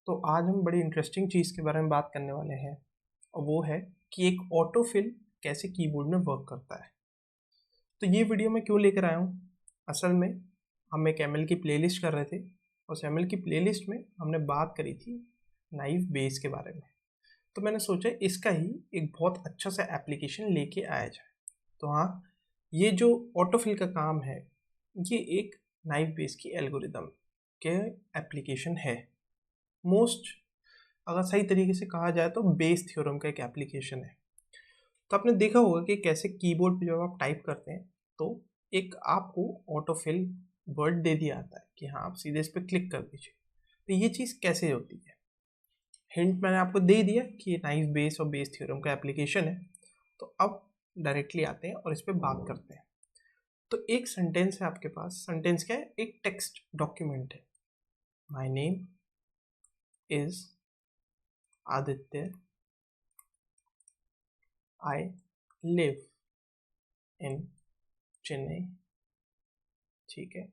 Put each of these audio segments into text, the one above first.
तो आज हम बड़ी इंटरेस्टिंग चीज़ के बारे में बात करने वाले हैं और वो है कि एक ऑटोफिल कैसे कीबोर्ड में वर्क करता है। तो ये वीडियो मैं क्यों लेकर आया हूँ, असल में हम एक एमएल की प्लेलिस्ट कर रहे थे। उस एमएल की प्लेलिस्ट में हमने बात करी थी नाइव बेस के बारे में। तो मैंने सोचा इसका ही एक बहुत अच्छा सा एप्लीकेशन लेके आया जाए। तो हाँ, ये जो ऑटोफिल का काम है ये एक नाइव बेस की एल्गोरिदम के एप्लीकेशन है। मोस्ट अगर सही तरीके से कहा जाए तो बेस थ्योरम का एक एप्लीकेशन है। तो आपने देखा होगा कि कैसे कीबोर्ड पे जब आप टाइप करते हैं तो एक आपको ऑटोफिल वर्ड दे दिया आता है कि हाँ आप सीधे इस पर क्लिक कर दीजिए। तो ये चीज़ कैसे होती है, हिंट मैंने आपको दे दिया कि ये नाइव बेस और बेस थ्योरम का एप्लीकेशन है। तो अब डायरेक्टली आते हैं और इस पर बात करते हैं। तो एक सेंटेंस है आपके पास। सेंटेंस क्या है? एक टेक्स्ट डॉक्यूमेंट है। My name is Aditya, I live in Chennai. ठीक है,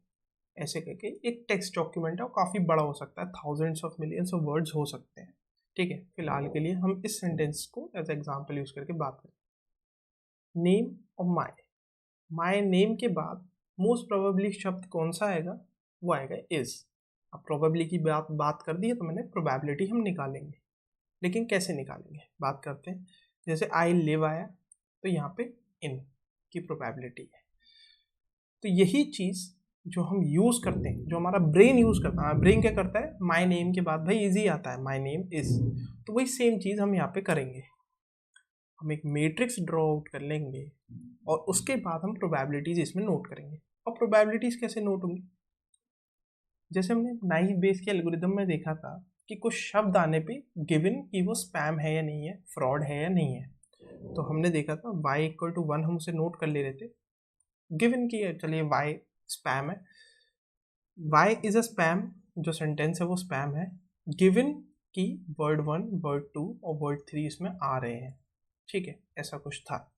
ऐसे करके एक टेक्स्ट डॉक्यूमेंट है और काफ़ी बड़ा हो सकता है, thousands of millions of words हो सकते हैं। ठीक है, फिलहाल के लिए हम इस सेंटेंस को एज एग्जाम्पल यूज करके बात करें। नेम और माई नेम के बाद मोस्ट प्रोबेबली शब्द कौन सा आएगा? वो आएगा इज। अब प्रोबेबली की बात कर दी है तो मैंने प्रोबेबिलिटी हम निकालेंगे, लेकिन कैसे निकालेंगे बात करते हैं। जैसे आई लिव आया तो यहाँ पे इन की प्रोबेबिलिटी है। तो यही चीज़ जो हम यूज़ करते हैं, जो हमारा ब्रेन यूज़ करता है, ब्रेन क्या करता है? माई नेम के बाद भाई इजी आता है, माई नेम इज। तो वही सेम चीज़ हम यहाँ पे करेंगे। हम एक मैट्रिक्स ड्रॉ आउट कर लेंगे और उसके बाद हम प्रोबेबिलिटीज इसमें नोट करेंगे। और प्रोबेबिलिटीज कैसे नोट होंगी? जैसे हमने नाइव बेस के एल्गोरिदम में देखा था कि कुछ शब्द आने पे गिवन कि वो स्पैम है या नहीं है, फ्रॉड है या नहीं है। तो हमने देखा था y इक्वल टू 1 हम उसे नोट कर ले रहे थे। गिवन की चलिए y स्पैम है, y इज अ स्पैम, जो सेंटेंस है वो स्पैम है। गिवन की वर्ड 1 वर्ड 2 और वर्ड 3 इसमें आ रहे हैं। ठीक है, ऐसा कुछ था।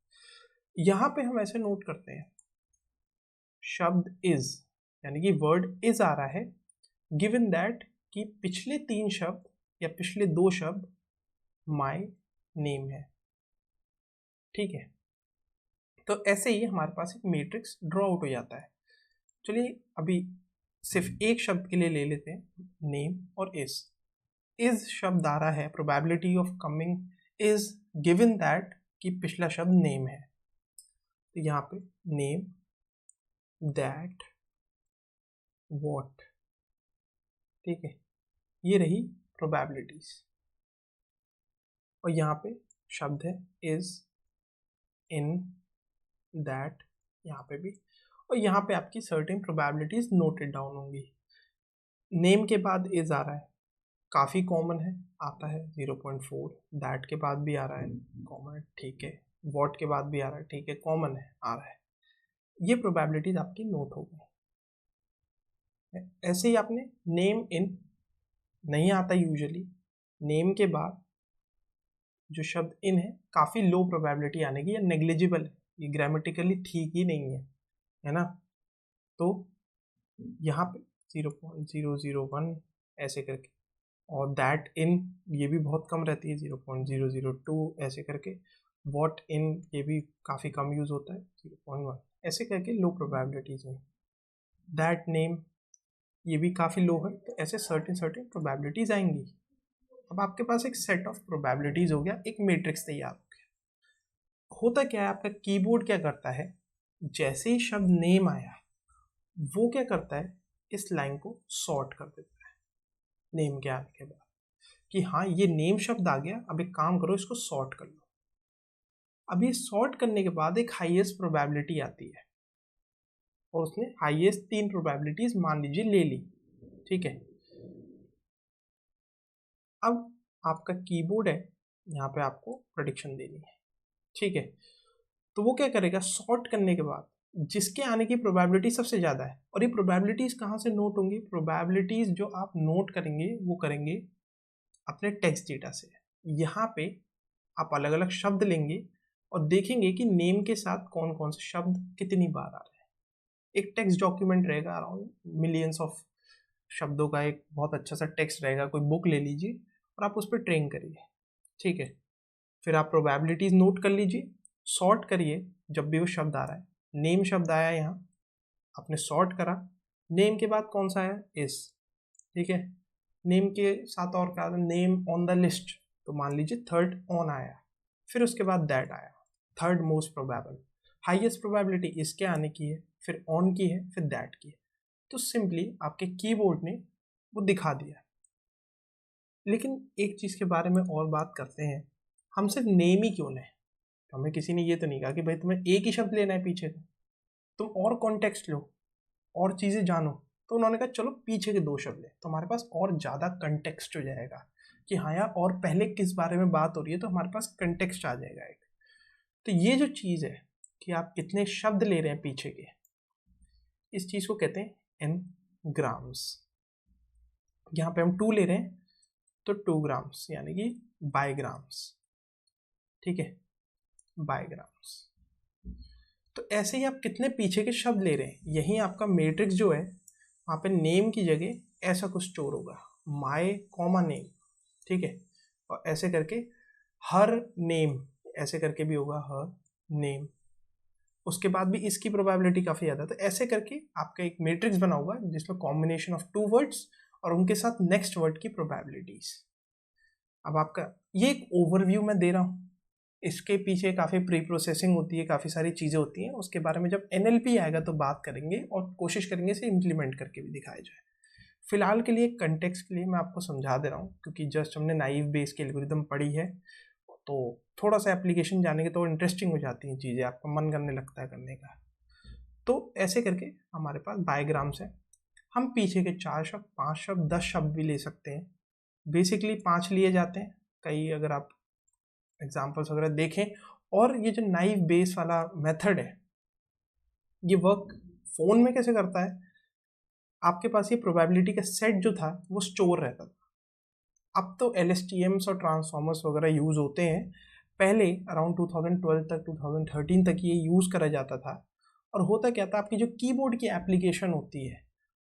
यहाँ पे हम ऐसे नोट करते हैं शब्द इज, यानी कि वर्ड इज आ रहा है गिवन दैट कि पिछले 3 शब्द या पिछले 2 शब्द माई नेम है। ठीक है, तो ऐसे ही हमारे पास एक मैट्रिक्स ड्रॉ आउट हो जाता है। चलिए अभी सिर्फ एक शब्द के लिए ले लेते हैं, नेम और इज शब्द आ रहा है, probability of coming is given that कि पिछला शब्द नेम है। तो यहाँ पे नेम, दैट, वॉट। ठीक है, ये रही प्रोबेबिलिटीज। और यहाँ पे शब्द है इज, इन, दैट, यहाँ पे भी। और यहाँ पे आपकी सर्टेन प्रोबेबिलिटीज नोटेड डाउन होंगी। नेम के बाद इज आ रहा है, काफ़ी कॉमन है, आता है 0.4। दैट के बाद भी आ रहा है, कॉमन है, ठीक है। वॉट के बाद भी आ रहा है, ठीक है, कॉमन है, आ रहा है। ये प्रोबेबिलिटीज आपकी नोट हो गई। ऐसे ही आपने नेम इन नहीं आता यूजुअली, नेम के बाद जो शब्द इन है काफ़ी लो प्रोबेबिलिटी आने की या नेग्लिजिबल है, ये ग्रामेटिकली ठीक ही नहीं है ना। तो यहाँ पे 0.001 ऐसे करके, और दैट इन ये भी बहुत कम रहती है, 0.002 ऐसे करके। वॉट इन ये भी काफ़ी कम यूज़ होता है, 0.1 ऐसे करके लो प्रोबेबिलिटीज हैं। दैट नेम ये भी काफ़ी लो है, तो ऐसे सर्टेन प्रोबेबिलिटीज आएंगी। अब आपके पास एक सेट ऑफ प्रोबेबिलिटीज हो गया, एक मैट्रिक्स तैयार हो गया। होता क्या है, आपका कीबोर्ड क्या करता है, जैसे ही शब्द नेम आया वो क्या करता है, इस लाइन को सॉर्ट कर देता है नेम के आने के बाद कि हाँ ये नेम शब्द आ गया, अब एक काम करो इसको सॉर्ट कर लो। अब ये सॉर्ट करने के बाद एक हाईएस्ट प्रोबेबिलिटी आती है और उसने हाईएस्ट 3 प्रोबेबिलिटीज मान लीजिए ले ली। ठीक है, अब आपका कीबोर्ड है, यहाँ पे आपको प्रेडिक्शन देनी है। ठीक है, तो वो क्या करेगा, सॉर्ट करने के बाद जिसके आने की प्रोबेबिलिटी सबसे ज़्यादा है। और ये प्रोबेबिलिटीज कहाँ से नोट होंगी? प्रोबेबिलिटीज जो आप नोट करेंगे वो करेंगे अपने टेक्स्ट डेटा से। यहाँ पे आप अलग अलग शब्द लेंगे और देखेंगे कि नेम के साथ कौन कौन से शब्द कितनी बार आ रहे हैं। एक टेक्स्ट डॉक्यूमेंट रहेगा अराउंड मिलियंस ऑफ शब्दों का एक बहुत अच्छा सा टेक्स्ट रहेगा, कोई बुक ले लीजिए और आप उस पर ट्रेन करिए, ठीक है। फिर आप प्रोबेबिलिटीज नोट कर लीजिए, सॉर्ट करिए जब भी वो शब्द आ रहा है। नेम शब्द आया यहाँ, आपने सॉर्ट करा, नेम के बाद कौन सा है, इस, ठीक है। नेम के साथ और क्या, नेम ऑन द लिस्ट, तो मान लीजिए थर्ड ऑन आया, फिर उसके बाद दैट आया, third most probable. Highest probability इसके आने की है, फिर ऑन की है, फिर दैट की है। तो सिंपली आपके कीबोर्ड ने वो दिखा दिया। लेकिन एक चीज़ के बारे में और बात करते हैं, हम सिर्फ नेम ही क्यों लें? तो हमें किसी ने ये तो नहीं कहा कि भाई तुम्हें एक ही शब्द लेना है पीछे का, तुम और कॉन्टेक्स्ट लो और चीज़ें जानो। तो उन्होंने कहा चलो पीछे के 2 शब्द ले, तो हमारे पास और ज़्यादा कंटेक्स्ट हो जाएगा कि हाँ यार और पहले किस बारे में बात हो रही है, तो हमारे पास कंटेक्स्ट आ जाएगा एक। तो ये जो चीज़ है कि आप कितने शब्द ले रहे हैं पीछे के, इस चीज़ को कहते हैं इन ग्राम्स। यहाँ पे हम 2 ले रहे हैं तो 2 ग्राम्स यानी कि बाईग्राम्स, ठीक है, बाईग्राम्स। तो ऐसे ही आप कितने पीछे के शब्द ले रहे हैं, यही आपका मैट्रिक्स जो है वहाँ पे नेम की जगह ऐसा कुछ स्टोर होगा, माई कॉमा नेम, ठीक है। और ऐसे करके हर नेम, ऐसे करके भी होगा हर नेम, उसके बाद भी इसकी प्रोबेबिलिटी काफ़ी ज़्यादा। तो ऐसे करके आपका एक मैट्रिक्स बना हुआ है जिसमें कॉम्बिनेशन ऑफ 2 वर्ड्स और उनके साथ नेक्स्ट वर्ड की प्रोबेबिलिटीज। अब आपका ये एक ओवरव्यू मैं दे रहा हूँ, इसके पीछे काफ़ी प्री प्रोसेसिंग होती है, काफ़ी सारी चीज़ें होती हैं, उसके बारे में जब NLP आएगा तो बात करेंगे और कोशिश करेंगे इसे इम्प्लीमेंट करके भी दिखाया जाए। फिलहाल के लिए कंटेक्स्ट के लिए मैं आपको समझा दे रहा हूँ, क्योंकि जस्ट हमने नाइव बेस की एल्गोरिदम पढ़ी है, तो थोड़ा सा एप्लीकेशन जानेंगे तो इंटरेस्टिंग हो जाती हैं चीज़ें, आपका मन करने लगता है करने का। तो ऐसे करके हमारे पास बाईग्राम्स है, हम पीछे के 4 शब्द, 5 शब्द, 10 शब्द भी ले सकते हैं। बेसिकली 5 लिए जाते हैं, कई अगर आप एग्जाम्पल्स वगैरह देखें। और ये जो नाइव बेस वाला मेथड है ये वर्क फ़ोन में कैसे करता है, आपके पास ये प्रोबेबिलिटी का सेट जो था वो स्टोर रहता था। अब तो LSTMs और ट्रांसफॉर्मर्स वगैरह यूज़ होते हैं, पहले अराउंड 2012 तक 2013 तक ये यूज़ करा जाता था। और होता क्या था, आपकी जो कीबोर्ड की एप्लीकेशन होती है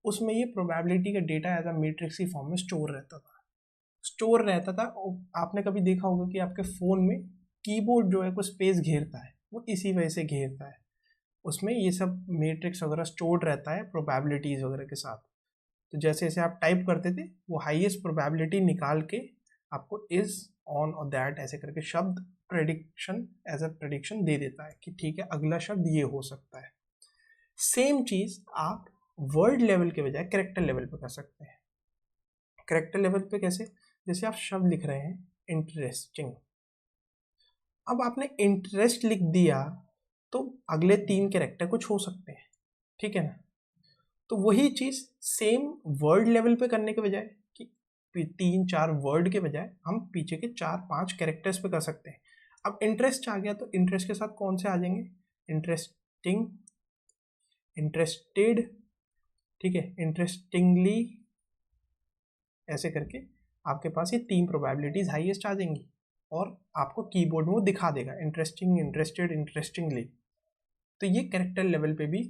उसमें ये प्रोबेबिलिटी का डेटा एज अ मैट्रिक्स की फॉर्म में स्टोर रहता था। और आपने कभी देखा होगा कि आपके फ़ोन में कीबोर्ड जो है कुछ स्पेस घेरता है, वो इसी वजह से घेरता है, उसमें ये सब मैट्रिक्स वगैरह स्टोर्ड रहता है प्रोबेबिलिटीज़ वगैरह के साथ। तो जैसे जैसे आप टाइप करते थे वो हाईएस्ट प्रोबेबिलिटी निकाल के आपको इज, ऑन और दैट ऐसे करके शब्द प्रेडिक्शन एज अ प्रेडिक्शन दे देता है कि ठीक है अगला शब्द ये हो सकता है। सेम चीज़ आप वर्ड लेवल के बजाय कैरेक्टर लेवल पे कर सकते हैं। कैरेक्टर लेवल पे कैसे, जैसे आप शब्द लिख रहे हैं इंटरेस्टिंग, अब आपने इंटरेस्ट लिख दिया तो अगले 3 कैरेक्टर कुछ हो सकते हैं, ठीक है ना। तो वही चीज़ सेम वर्ड लेवल पे करने के बजाय कि 3-4 वर्ड के बजाय हम पीछे के 4-5 कैरेक्टर्स पे कर सकते हैं। अब इंटरेस्ट आ गया तो इंटरेस्ट के साथ कौन से आ जाएंगे, इंटरेस्टिंग, इंटरेस्टेड, ठीक है, इंटरेस्टिंगली, ऐसे करके आपके पास ये 3 प्रोबेबिलिटीज हाईएस्ट आ जाएंगी और आपको कीबोर्ड में वो दिखा देगा इंटरेस्टिंग, इंटरेस्टेड, इंटरेस्टिंगली। तो ये कैरेक्टर लेवल पे भी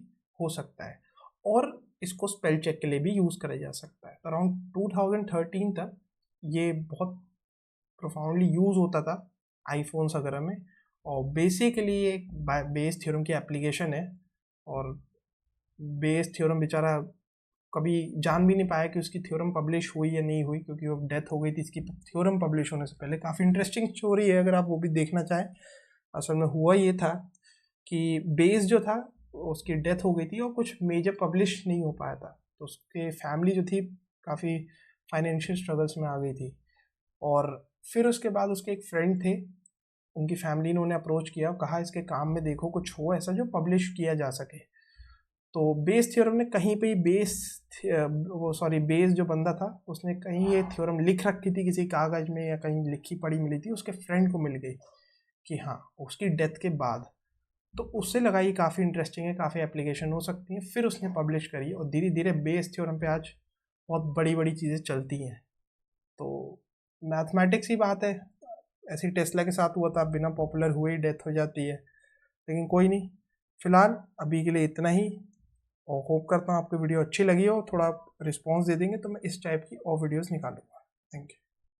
हो सकता है और इसको स्पेल चेक के लिए भी यूज़ करा जा सकता है। अराउंड 2013 तक ये बहुत प्रोफाउंडली यूज़ होता था आईफोन्स वगैरह में। और बेसिकली एक बेस थ्योरम की एप्लीकेशन है और बेस थ्योरम बेचारा कभी जान भी नहीं पाया कि उसकी थ्योरम पब्लिश हुई या नहीं हुई, क्योंकि वो डेथ हो गई थी इसकी थ्योरम पब्लिश होने से पहले। काफ़ी इंटरेस्टिंग स्टोरी है अगर आप वो भी देखना चाहें। असल में हुआ ये था कि बेस जो था उसकी डेथ हो गई थी और कुछ मेजर पब्लिश नहीं हो पाया था, तो उसके फैमिली जो थी काफ़ी फाइनेंशियल स्ट्रगल्स में आ गई थी। और फिर उसके बाद उसके एक फ्रेंड थे, उनकी फैमिली ने उन्हें अप्रोच किया और कहा इसके काम में देखो कुछ हो ऐसा जो पब्लिश किया जा सके। तो बेस थ्योरम ने कहीं पे बेस जो बंदा था उसने कहीं ये थ्योरम लिख रखी थी किसी कागज़ में या कहीं लिखी पढ़ी मिली थी, उसके फ्रेंड को मिल गई कि हाँ उसकी डेथ के बाद। तो उससे लगा ये काफ़ी इंटरेस्टिंग है, काफ़ी एप्लीकेशन हो सकती हैं, फिर उसने पब्लिश करी और धीरे धीरे बेस थ्योरम पे आज बहुत बड़ी बड़ी चीज़ें चलती हैं। तो मैथमेटिक्स ही बात है, ऐसी टेस्ला के साथ हुआ था, बिना पॉपुलर हुए ही डेथ हो जाती है। लेकिन कोई नहीं, फिलहाल अभी के लिए इतना ही। और होप करता हूँ आपको वीडियो अच्छी लगी हो, थोड़ा रिस्पॉन्स दे देंगे तो मैं इस टाइप की और वीडियोज़ निकालूंगा। Thank you.